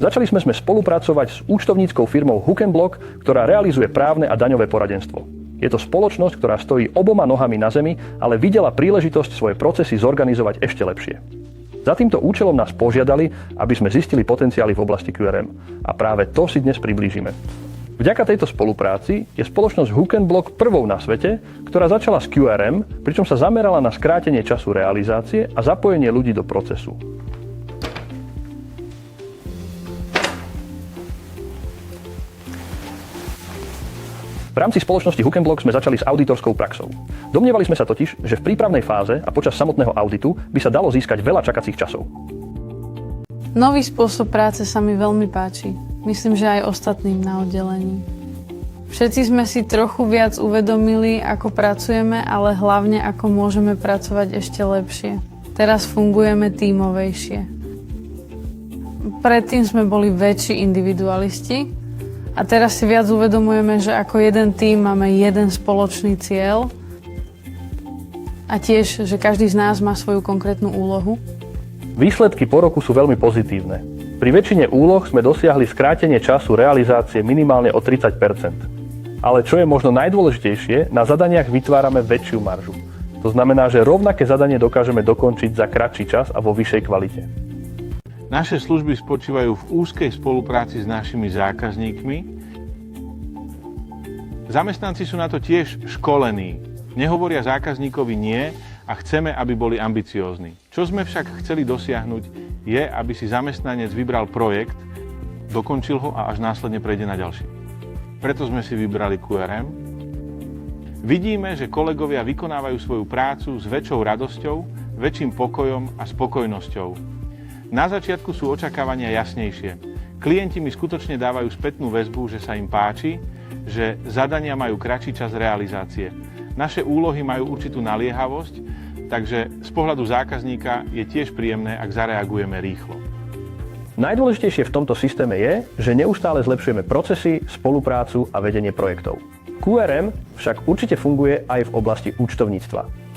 Začali sme spolupracovať s účtovníckou firmou Hook & Block, ktorá realizuje právne a daňové poradenstvo. Je to spoločnosť, ktorá stojí oboma nohami na zemi, ale videla príležitosť svoje procesy zorganizovať ešte lepšie. Za týmto účelom nás požiadali, aby sme zistili potenciály v oblasti QRM. A práve to si dnes priblížime. Vďaka tejto spolupráci je spoločnosť Hook & Block prvou na svete, ktorá začala s QRM, pričom sa zamerala na skrátenie času realizácie a zapojenie ľudí do procesu. V rámci spoločnosti Hook & Block sme začali s auditorskou praxou. Domnievali sme sa totiž, že v prípravnej fáze a počas samotného auditu by sa dalo získať veľa čakacích časov. Nový spôsob práce sa mi veľmi páči. Myslím, že aj ostatným na oddelení. Všetci sme si trochu viac uvedomili, ako pracujeme, ale hlavne ako môžeme pracovať ešte lepšie. Teraz fungujeme tímovejšie. Predtým sme boli väčší individualisti a teraz si viac uvedomujeme, že ako jeden tím máme jeden spoločný cieľ a tiež, že každý z nás má svoju konkrétnu úlohu. Výsledky po roku sú veľmi pozitívne. Pri väčšine úloh sme dosiahli skrátenie času realizácie minimálne o 30%. Ale čo je možno najdôležitejšie, na zadaniach vytvárame väčšiu maržu. To znamená, že rovnaké zadanie dokážeme dokončiť za kratší čas a vo vyššej kvalite. Naše služby spočívajú v úzkej spolupráci s našimi zákazníkmi. Zamestnanci sú na to tiež školení. Nehovoria zákazníkovi nie a chceme, aby boli ambiciózni. Čo sme však chceli dosiahnuť, je, aby si zamestnanec vybral projekt, dokončil ho a až následne prejde na ďalší. Preto sme si vybrali QRM. Vidíme, že kolegovia vykonávajú svoju prácu s väčšou radosťou, väčším pokojom a spokojnosťou. Na začiatku sú očakávania jasnejšie. Klienti mi skutočne dávajú spätnú väzbu, že sa im páči, že zadania majú kratší čas realizácie. Naše úlohy majú určitú naliehavosť, takže z pohľadu zákazníka je tiež príjemné, ak zareagujeme rýchlo. Najdôležitejšie v tomto systéme je, že neustále zlepšujeme procesy, spoluprácu a vedenie projektov. QRM však určite funguje aj v oblasti účtovníctva.